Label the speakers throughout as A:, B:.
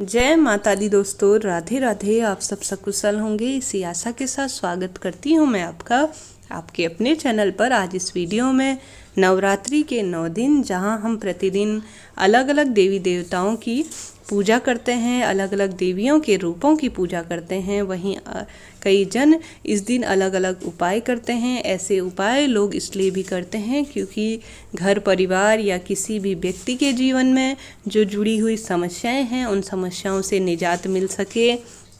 A: जय माता दी दोस्तों, राधे राधे। आप सब सकुशल होंगे इसी आशा के साथ स्वागत करती हूँ मैं आपका आपके अपने चैनल पर। आज इस वीडियो में नवरात्रि के 9 दिन, जहाँ हम प्रतिदिन अलग अलग देवी देवताओं की पूजा करते हैं, अलग अलग देवियों के रूपों की पूजा करते हैं। वहीं कई जन इस दिन अलग अलग उपाय करते हैं। ऐसे उपाय लोग इसलिए भी करते हैं क्योंकि घर परिवार या किसी भी व्यक्ति के जीवन में जो जुड़ी हुई समस्याएं हैं, उन समस्याओं से निजात मिल सके।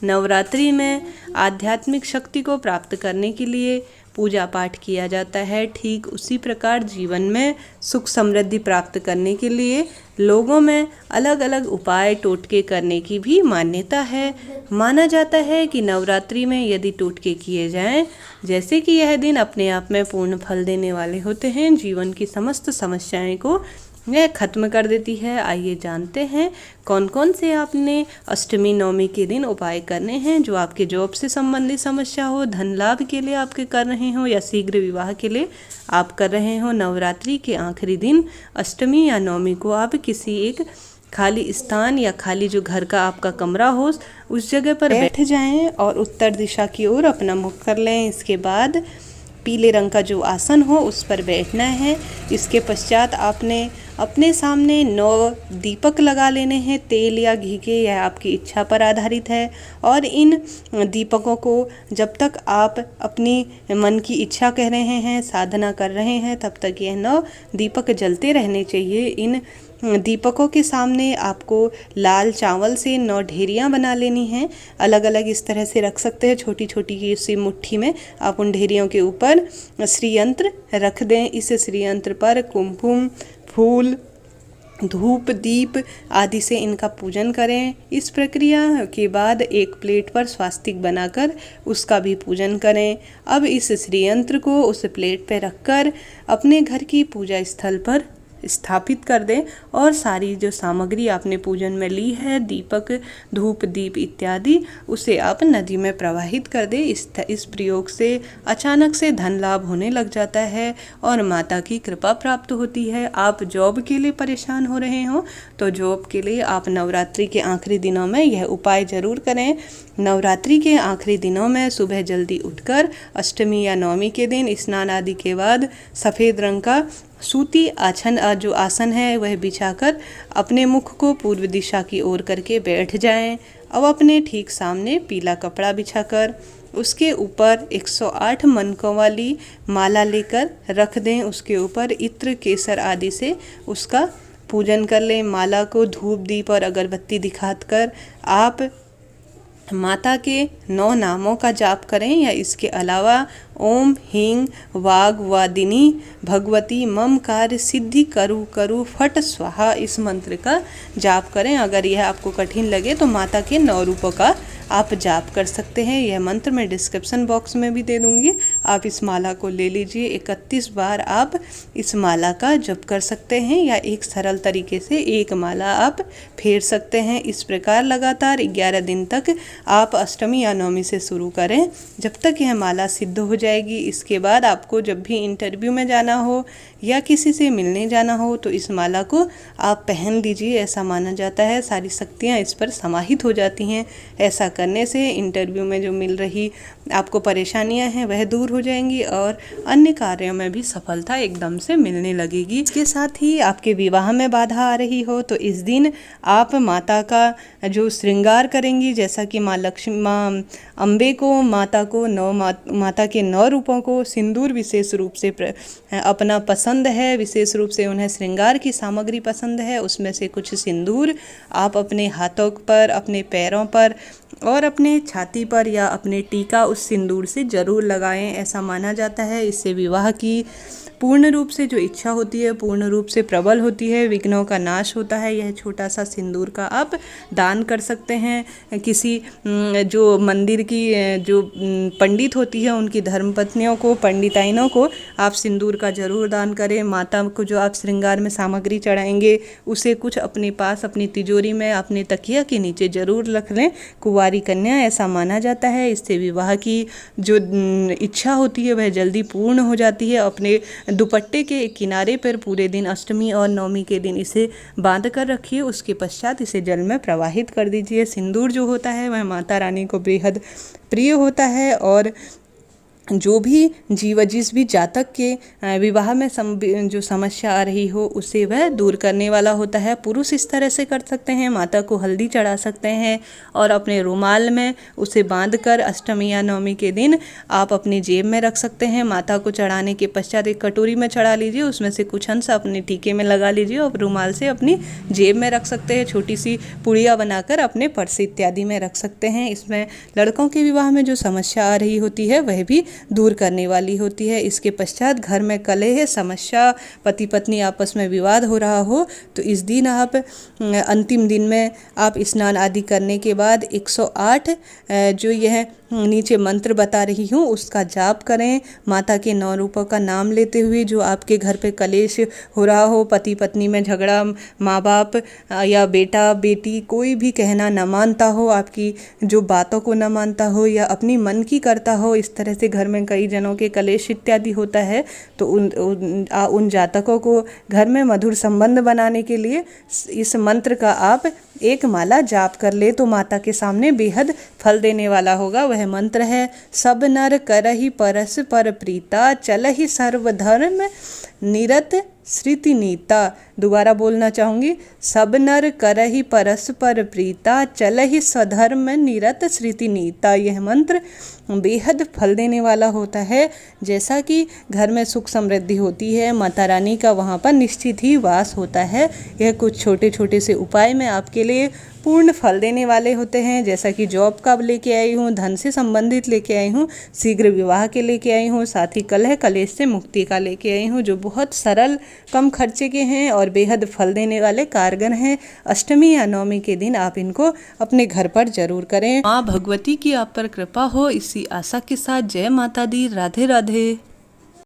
A: नवरात्रि में आध्यात्मिक शक्ति को प्राप्त करने के लिए पूजा पाठ किया जाता है। ठीक उसी प्रकार जीवन में सुख समृद्धि प्राप्त करने के लिए लोगों में अलग अलग उपाय टोटके करने की भी मान्यता है। माना जाता है कि नवरात्रि में यदि टोटके किए जाएं, जैसे कि यह दिन अपने आप में पूर्ण फल देने वाले होते हैं, जीवन की समस्त समस्याएं को यह खत्म कर देती है। आइए जानते हैं कौन कौन से आपने अष्टमी नवमी के दिन उपाय करने हैं। जो आपके जॉब से संबंधित समस्या हो, धन लाभ के लिए आपके कर रहे हो, या शीघ्र विवाह के लिए आप कर रहे हो। नवरात्रि के आखिरी दिन अष्टमी या नवमी को आप किसी एक खाली स्थान या खाली जो घर का आपका कमरा हो, उस जगह पर बैठ जाएं और उत्तर दिशा की ओर अपना मुख कर लें। इसके बाद पीले रंग का जो आसन हो उस पर बैठना है। इसके पश्चात आपने अपने सामने 9 दीपक लगा लेने हैं, तेल या घी के, यह आपकी इच्छा पर आधारित है। और इन दीपकों को जब तक आप अपनी मन की इच्छा कह रहे हैं, साधना कर रहे हैं, तब तक यह 9 दीपक जलते रहने चाहिए। इन दीपकों के सामने आपको लाल चावल से 9 ढेरियाँ बना लेनी हैं। अलग अलग इस तरह से रख सकते हैं, छोटी छोटी सी मुट्ठी में आप उन ढेरियों के ऊपर श्री यंत्र रख दें। इस श्री यंत्र पर कुमकुम, फूल, धूप, दीप आदि से इनका पूजन करें। इस प्रक्रिया के बाद एक प्लेट पर स्वास्तिक बनाकर उसका भी पूजन करें। अब इस श्री यंत्र को उस प्लेट पर रखकर अपने घर की पूजा स्थल पर स्थापित कर दें और सारी जो सामग्री आपने पूजन में ली है, दीपक, धूप, दीप इत्यादि, उसे आप नदी में प्रवाहित कर दें। इस प्रयोग से अचानक से धन लाभ होने लग जाता है और माता की कृपा प्राप्त होती है। आप जॉब के लिए परेशान हो रहे हो तो जॉब के लिए आप नवरात्रि के आखिरी दिनों में यह उपाय जरूर करें। नवरात्रि के आखिरी दिनों में सुबह जल्दी उठकर अष्टमी या नवमी के दिन स्नान आदि के बाद सफ़ेद रंग का सूती जो आसन है वह बिछाकर अपने मुख को पूर्व दिशा की ओर करके बैठ जाएं। अब अपने ठीक सामने पीला कपड़ा बिछाकर उसके ऊपर 108 मनकों वाली माला लेकर रख दें। उसके ऊपर इत्र, केसर आदि से उसका पूजन कर लें। माला को धूप, दीप और अगरबत्ती दिखाकर आप माता के 9 नामों का जाप करें, या इसके अलावा ओम ह्रीं वाग्वादिनी भगवती मम कार्य सिद्धि करु करु फट स्वाहा, इस मंत्र का जाप करें। अगर यह आपको कठिन लगे तो माता के 9 रूपों का आप जाप कर सकते हैं। यह मंत्र मैं डिस्क्रिप्शन बॉक्स में भी दे दूंगी। आप इस माला को ले लीजिए। 31 बार आप इस माला का जप कर सकते हैं, या एक सरल तरीके से एक माला आप फेर सकते हैं। इस प्रकार लगातार 11 दिन तक आप अष्टमी या नवमी से शुरू करें, जब तक यह माला सिद्ध हो जाएगी। इसके बाद आपको जब भी इंटरव्यू में जाना हो या किसी से मिलने जाना हो तो इस माला को आप पहन लीजिए। ऐसा माना जाता है सारी शक्तियाँ इस पर समाहित हो जाती हैं। ऐसा करने से इंटरव्यू में जो मिल रही आपको परेशानियां हैं वह दूर हो जाएंगी और अन्य कार्यों में भी सफलता एकदम से मिलने लगेगी। इसके साथ ही आपके विवाह में बाधा आ रही हो तो इस दिन आप माता का जो श्रृंगार करेंगी, जैसा कि माँ लक्ष्मी, माँ अम्बे को, माता को माता के 9 रूपों को सिंदूर विशेष रूप से अपना पसंद है, विशेष रूप से उन्हें श्रृंगार की सामग्री पसंद है, उसमें से कुछ सिंदूर आप अपने हाथों पर, अपने पैरों पर और अपने छाती पर या अपने टीका उस सिंदूर से जरूर लगाएं। ऐसा माना जाता है इससे विवाह की पूर्ण रूप से जो इच्छा होती है पूर्ण रूप से प्रबल होती है, विघ्नों का नाश होता है। यह छोटा सा सिंदूर का आप दान कर सकते हैं। किसी जो मंदिर की जो पंडित होती है उनकी धर्मपत्नियों को, पंडिताइनों को आप सिंदूर का जरूर दान करें। माता को जो आप श्रृंगार में सामग्री चढ़ाएंगे उसे कुछ अपने पास, अपनी तिजोरी में, अपने तकिया के नीचे जरूर रख लें। कुंवारी कुंवारी कन्या ऐसा माना जाता है। इससे विवाह की जो इच्छा होती है वह जल्दी पूर्ण हो जाती है। अपने दुपट्टे के किनारे पर पूरे दिन अष्टमी और नवमी के दिन इसे बांध कर रखिए। उसके पश्चात इसे जल में प्रवाहित कर दीजिए। सिंदूर जो होता है वह माता रानी को बेहद प्रिय होता है और जो भी जिस भी जातक के विवाह में जो समस्या आ रही हो उसे वह दूर करने वाला होता है। पुरुष इस तरह से कर सकते हैं, माता को हल्दी चढ़ा सकते हैं और अपने रुमाल में उसे बांधकर अष्टमी या नवमी के दिन आप अपनी जेब में रख सकते हैं। माता को चढ़ाने के पश्चात एक कटोरी में चढ़ा लीजिए, उसमें से कुछ अंश अपने टीके में लगा लीजिए और रुमाल से अपनी जेब में रख सकते हैं। छोटी सी पुड़िया बनाकर अपने पर्स इत्यादि में रख सकते हैं। इसमें लड़कों के विवाह में जो समस्या आ रही होती है वह भी दूर करने वाली होती है। इसके पश्चात घर में कलह समस्या, पति पत्नी आपस में विवाद हो रहा हो तो इस दिन आप अंतिम दिन में आप स्नान आदि करने के बाद 108 जो यह नीचे मंत्र बता रही हूँ उसका जाप करें। माता के 9 रूपों का नाम लेते हुए जो आपके घर पे कलेश हो रहा हो, पति पत्नी में झगड़ा, माँ बाप या बेटा बेटी कोई भी कहना न मानता हो, आपकी जो बातों को न मानता हो या अपनी मन की करता हो, इस तरह से घर में कई जनों के कलेश इत्यादि होता है तो उन जातकों को घर में मधुर संबंध बनाने के लिए इस मंत्र का आप एक माला जाप कर ले तो माता के सामने बेहद फल देने वाला होगा। वह मंत्र है, सब नर करहि परस्पर प्रीता, चलहि सर्वधर्म निरत श्रुति नीता। दोबारा बोलना चाहूँगी, सब नर करहि परस्पर प्रीता, चलहि स्वधर्म निरत श्रुति नीता। यह मंत्र बेहद फल देने वाला होता है। जैसा कि घर में सुख समृद्धि होती है, माता रानी का वहाँ पर निश्चित ही वास होता है। यह कुछ छोटे छोटे से उपाय मैं आपके लिए पूर्ण फल देने वाले होते हैं। जैसा कि जॉब का लेके आई हूँ, धन से संबंधित लेके आई हूँ, शीघ्र विवाह के लेके आई हूँ, साथ ही कलह कलेश से मुक्ति का लेके आई हूँ, जो बहुत सरल कम खर्चे के हैं और बेहद फल देने वाले कारगर हैं। अष्टमी या नवमी के दिन आप इनको अपने घर पर जरूर करें। माँ भगवती की आप पर कृपा हो, इसी आशा के साथ जय माता दी। राधे राधे।